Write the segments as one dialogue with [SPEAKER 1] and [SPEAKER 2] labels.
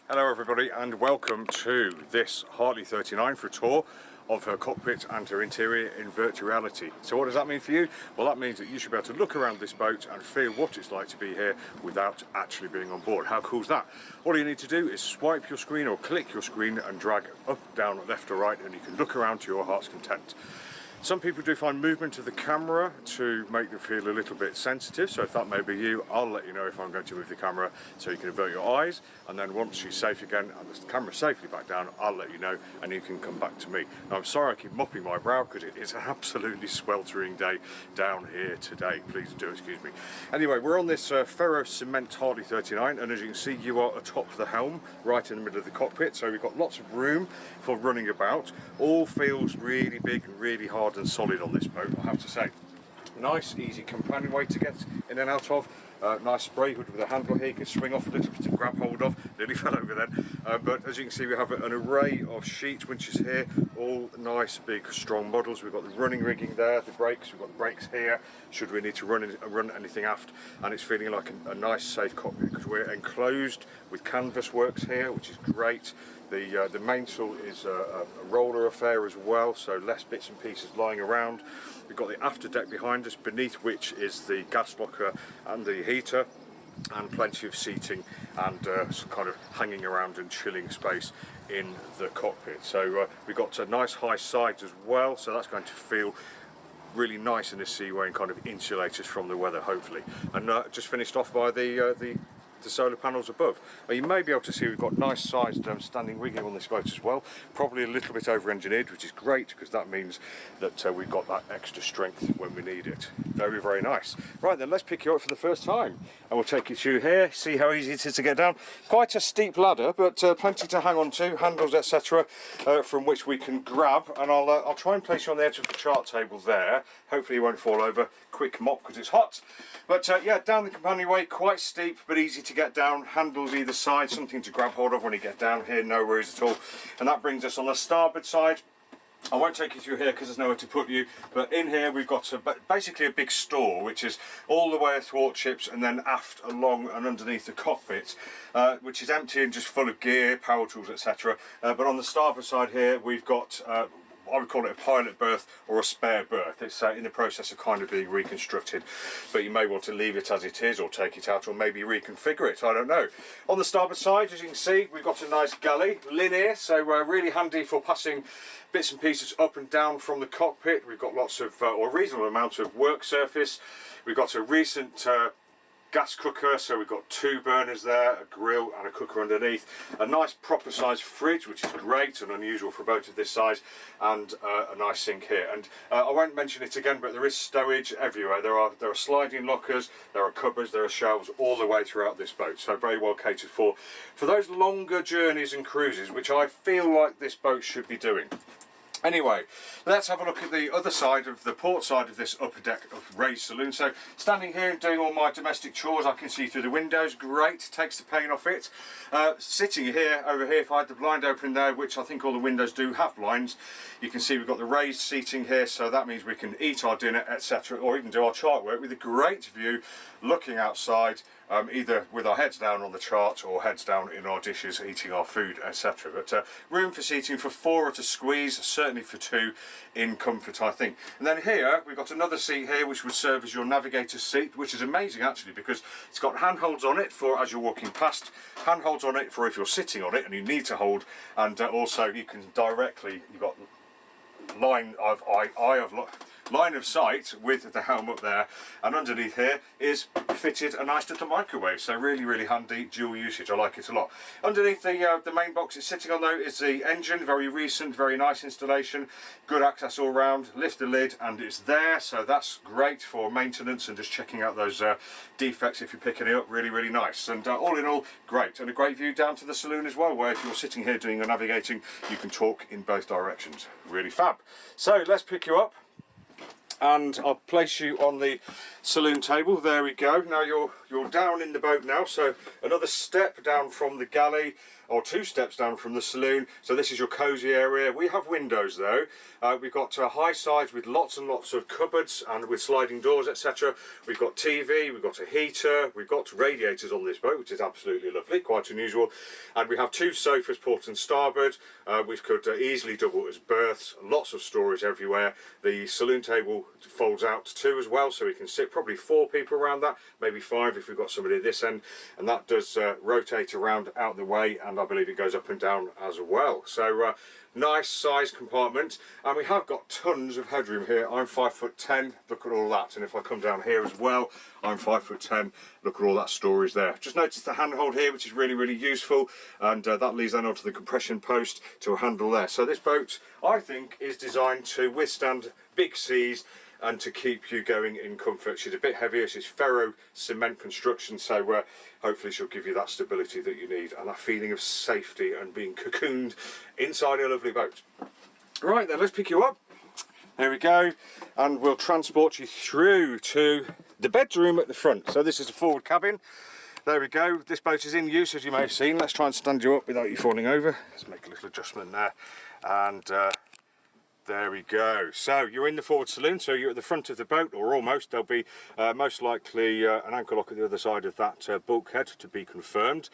[SPEAKER 1] Hello everybody and welcome to this Hartley 39 for a tour of her cockpit and her interior in virtual reality. So what does that mean for you? Well, that means that you should be able to look around this boat and feel what it's like to be here without actually being on board. How cool is that? All you need to do is swipe your screen or click your screen and drag up, down, left or right, and you can look around to your heart's content. Some people do find movement of the camera to make them feel a little bit sensitive, so if that may be you, I'll let you know if I'm going to move the camera so you can avert your eyes, and then once she's safe again and the camera's safely back down, I'll let you know and you can come back to me. Now, I'm sorry I keep mopping my brow because it is an absolutely sweltering day down here today. Please do excuse me. Anyway, we're on this ferro cement Hartley 39, and as you can see, you are atop the helm right in the middle of the cockpit, so we've got lots of room for running about. All feels really big and really hard and solid on this boat, I have to say. Nice easy companionway to get in and out of. Nice spray hood with a handle here, you can swing off a little bit to grab hold of. Nearly fell over then. But as you can see, we have an array of sheet winches here, all nice big strong models. We've got the running rigging there, the brakes, we've got the brakes here should we need to run anything aft, and it's feeling like a nice safe cockpit because we're enclosed with canvas works here, which is great. The mainsail is a roller affair as well, so less bits and pieces lying around. We've got the after deck behind us, beneath which is the gas locker and the heater, and plenty of seating and some kind of hanging around and chilling space in the cockpit. So we've got nice high sides as well, so that's going to feel really nice in the seaway and kind of insulate us from the weather, hopefully. And just finished off by the solar panels above. You may be able to see we've got nice sized standing rigging on this boat as well, probably a little bit over engineered, which is great because that means that we've got that extra strength when we need it. Very, very nice. Right then, let's pick you up for the first time and we'll take you through here, see how easy it is to get down. Quite a steep ladder, but plenty to hang on to, handles, etc., from which we can grab, and I'll try and place you on the edge of the chart table there. Hopefully you won't fall over. Quick mop because it's hot. But yeah, down the companionway, quite steep but easy to get down, handles either side, something to grab hold of when you get down here, no worries at all. And that brings us on the starboard side. I won't take you through here because there's nowhere to put you, but in here we've got basically a big store which is all the way athwartships and then aft along and underneath the cockpit, which is empty and just full of gear, power tools, etc. But on the starboard side here we've got I would call it a pilot berth or a spare berth. It's in the process of kind of being reconstructed, but you may want to leave it as it is or take it out or maybe reconfigure it, I don't know. On the starboard side, as you can see, we've got a nice galley, linear, so really handy for passing bits and pieces up and down from the cockpit. We've got lots of, or a reasonable amount of work surface. We've got a recent gas cooker, so we've got two burners there, a grill and a cooker underneath, a nice proper sized fridge, which is great and unusual for a boat of this size, and a nice sink here. And I won't mention it again, but there is stowage everywhere. There are sliding lockers, there are cupboards, there are shelves all the way throughout this boat, so very well catered for those longer journeys and cruises, which I feel like this boat should be doing. Anyway, let's have a look at the other side of the port side of this upper deck of raised saloon. So standing here and doing all my domestic chores, I can see through the windows, great, takes the pain off it. Sitting here, over here, if I had the blind open there, which I think all the windows do have blinds, you can see we've got the raised seating here, so that means we can eat our dinner, etc., or even do our chart work with a great view looking outside, either with our heads down on the chart or heads down in our dishes eating our food, etc. But room for seating for four at a squeeze, certainly for two in comfort, I think. And then here we've got another seat here which would serve as your navigator's seat, which is amazing actually because it's got handholds on it for as you're walking past, handholds on it for if you're sitting on it and you need to hold, and also you can directly, you've got line of sight with the helm up there, and underneath here is fitted a nice little microwave, so really, really handy, dual usage. I like it a lot. Underneath the main box it's sitting on though is the engine, very recent, very nice installation, good access all round. Lift the lid and it's there, so that's great for maintenance and just checking out those defects if you're picking it up. Really, really nice, and all in all great, and a great view down to the saloon as well, where if you're sitting here doing your navigating you can talk in both directions. Really fab. So let's pick you up and I'll place you on the saloon table. There we go. Now your you're down in the boat now, so another step down from the galley, or 2 steps down from the saloon. So this is your cosy area. We have windows though. We've got high sides with lots and lots of cupboards and with sliding doors, etc. We've got TV, we've got a heater, we've got radiators on this boat, which is absolutely lovely, quite unusual. And we have 2 sofas, port and starboard, which could easily double as berths. Lots of storage everywhere. The saloon table folds out too as well, so we can sit probably 4 people around that, maybe 5 if we've got somebody at this end, and that does rotate around out the way, and I believe it goes up and down as well. So nice size compartment, and we have got tons of headroom here. I'm 5'10", look at all that, and if I come down here as well, I'm 5'10", look at all that storage there. Just notice the handhold here, which is really useful, and that leads then onto the compression post to a handle there. So this boat, I think, is designed to withstand big seas and to keep you going in comfort. She's a bit heavier, she's ferro cement construction, so hopefully she'll give you that stability that you need and that feeling of safety and being cocooned inside a lovely boat. Right then, let's pick you up. There we go, and we'll transport you through to the bedroom at the front. So this is the forward cabin. There we go, this boat is in use, as you may have seen. Let's try and stand you up without you falling over. Let's make a little adjustment there, and there we go. So you're in the forward saloon, so you're at the front of the boat, or almost. There'll be most likely an anchor lock at the other side of that bulkhead to be confirmed.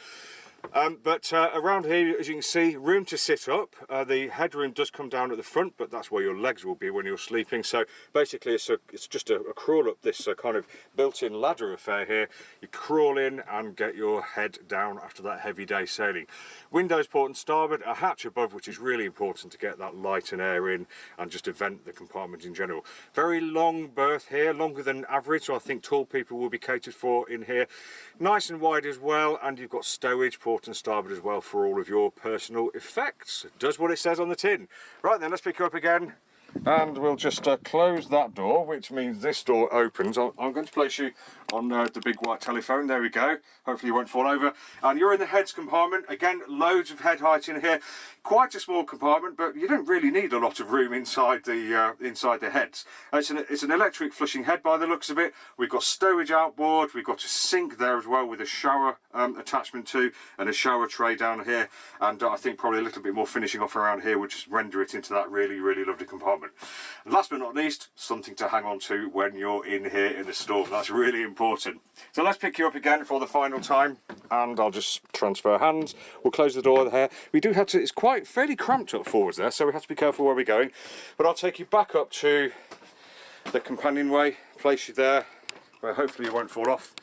[SPEAKER 1] But around here, as you can see, room to sit up. The headroom does come down at the front, but that's where your legs will be when you're sleeping. So basically it's just a crawl up this kind of built-in ladder affair here. You crawl in and get your head down after that heavy day sailing. Windows, port and starboard, a hatch above, which is really important to get that light and air in and just to vent the compartment in general. Very long berth here, longer than average, so I think tall people will be catered for in here. Nice and wide as well, and you've got stowage, port and starboard as well for all of your personal effects. It does what it says on the tin. Right then, let's pick you up again, and we'll just close that door, which means this door opens. I'm going to place you on the big white telephone. There we go. Hopefully you won't fall over. And you're in the heads compartment. Again, loads of head height in here. Quite a small compartment, but you don't really need a lot of room inside the heads. It's an electric flushing head by the looks of it. We've got stowage outboard. We've got a sink there as well with a shower attachment to, and a shower tray down here. And I think probably a little bit more finishing off around here would just render it into that really lovely compartment. And last but not least, something to hang on to when you're in here in a storm. That's really important. So let's pick you up again for the final time, and I'll just transfer hands. We'll close the door here. We do have to, it's quite fairly cramped up forwards there, so we have to be careful where we're going. But I'll take you back up to the companionway, place you there, where hopefully you won't fall off.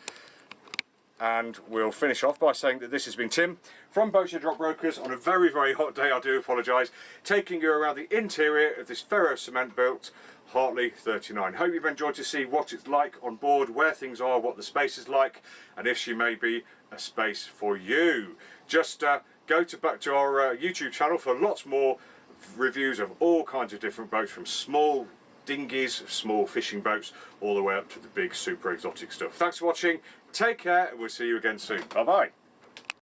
[SPEAKER 1] And we'll finish off by saying that this has been Tim from Boatshed Brokers on a very hot day. I do apologise, taking you around the interior of this ferro cement built Hartley 39. Hope you've enjoyed to see what it's like on board, where things are, what the space is like, and if she may be a space for you. Just go back to our YouTube channel for lots more reviews of all kinds of different boats, from small dinghies, small fishing boats, all the way up to the big super exotic stuff. Thanks for watching, take care, and we'll see you again soon. Bye bye.